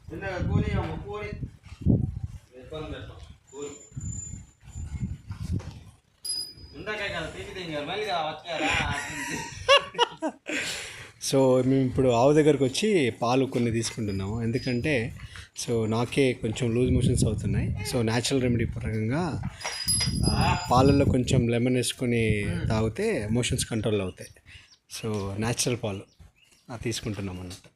So మేము ఇప్పుడు ఆవు దగ్గరకు వచ్చి పాలు కొన్ని తీసుకుంటున్నాము. ఎందుకంటే సో నాకే కొంచెం లూజ్ మోషన్స్ అవుతున్నాయి. సో న్యాచురల్ రెమెడీ పరంగా పాలల్లో కొంచెం లెమన్ వేసుకొని తాగితే మోషన్స్ కంట్రోల్ అవుతాయి. సో న్యాచురల్ పాలు తీసుకుంటున్నాం అన్నట్టు.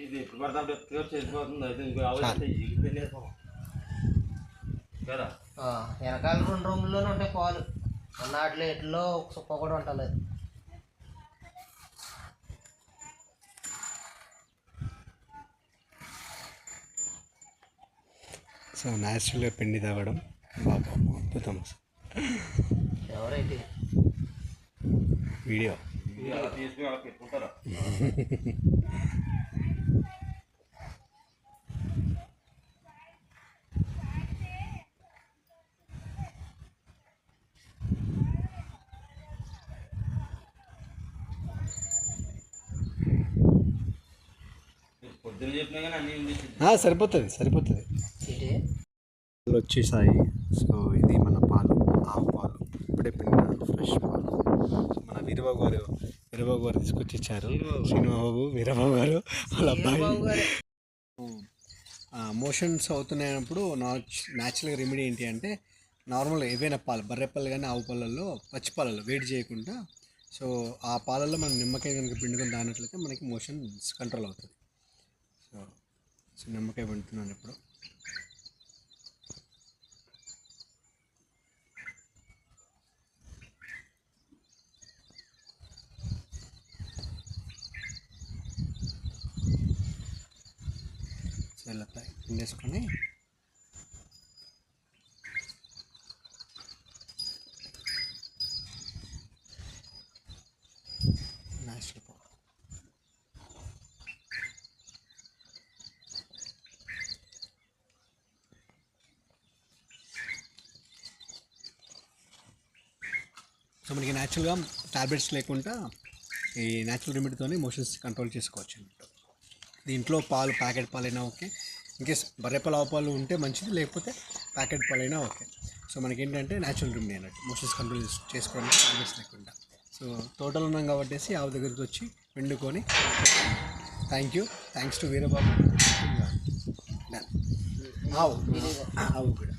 ఇది ఇప్పుడు పడతాంటే చేసిపోతుంది. అయితే కదా వెనకాల 2 రూముల్లోనే ఉంటాయి పాలు. అన్నాట్లో ఎట్లో ఒక సుక్క కూడా ఉంటలేదు. సో న్యాచురల్గా పిండి తాగడం బాబా అద్భుతం. ఎవరైతే వీడియో తీసుకుని అలా పెట్టుకుంటారా? పొద్దున్న చెప్పినా కానీ అన్నీ సరిపోతుంది. వచ్చేసాయి. సో ఇది మన పాలు, ఆవు పాలు, ఇప్పుడే పిండిన ఫ్రెష్ పాలు. మన వీరబాబు గారు తీసుకొచ్చి ఇచ్చారు. శ్రీనిబాబు, వీరబాబు గారు వాళ్ళ అబ్బాయి. మోషన్స్ అవుతున్నాయన్నప్పుడు న్యాచురల్గా రెమెడీ ఏంటి అంటే నార్మల్గా ఏవైనా పాలు, బర్రెపాలు కానీ ఆవు పాలల్లో, పచ్చిపాలలో వేడి చేయకుండా సో ఆ పాలల్లో మనం నిమ్మకాయ కనుక పిండుకొని తాగినట్లయితే మనకి మోషన్స్ కంట్రోల్ అవుతుంది. సో నిమ్మకాయ పిండుతున్నాను ఇప్పుడు. సో ఇలా పిండేసుకొని న్యాచురల్ పౌడర్. సో మనకి న్యాచురల్గా టాబ్లెట్స్ లేకుండా ఈ న్యాచురల్ రెమెడీతోనే మోషన్స్ కంట్రోల్ చేసుకోవచ్చు అన్నట్టు. దీంట్లో పాలు, ప్యాకెట్ పాలైనా ఓకే, ఇన్కేస్ బర్రెపాలు, ఆవు పాలు ఉంటే మంచిది, లేకపోతే ప్యాకెట్ పాలైనా ఓకే. సో మనకి ఏంటంటే న్యాచురల్ రెమెడీ అన్నట్టు, మోషన్స్ కంట్రోల్ చేసుకోవడానికి టాబ్లెట్స్ లేకుండా. సో టోటల్ ఉన్నాం కాబట్టి ఆవు దగ్గరికి వచ్చి పిండుకొని థ్యాంక్స్ టు వీరబాబు. ఆవు కూడా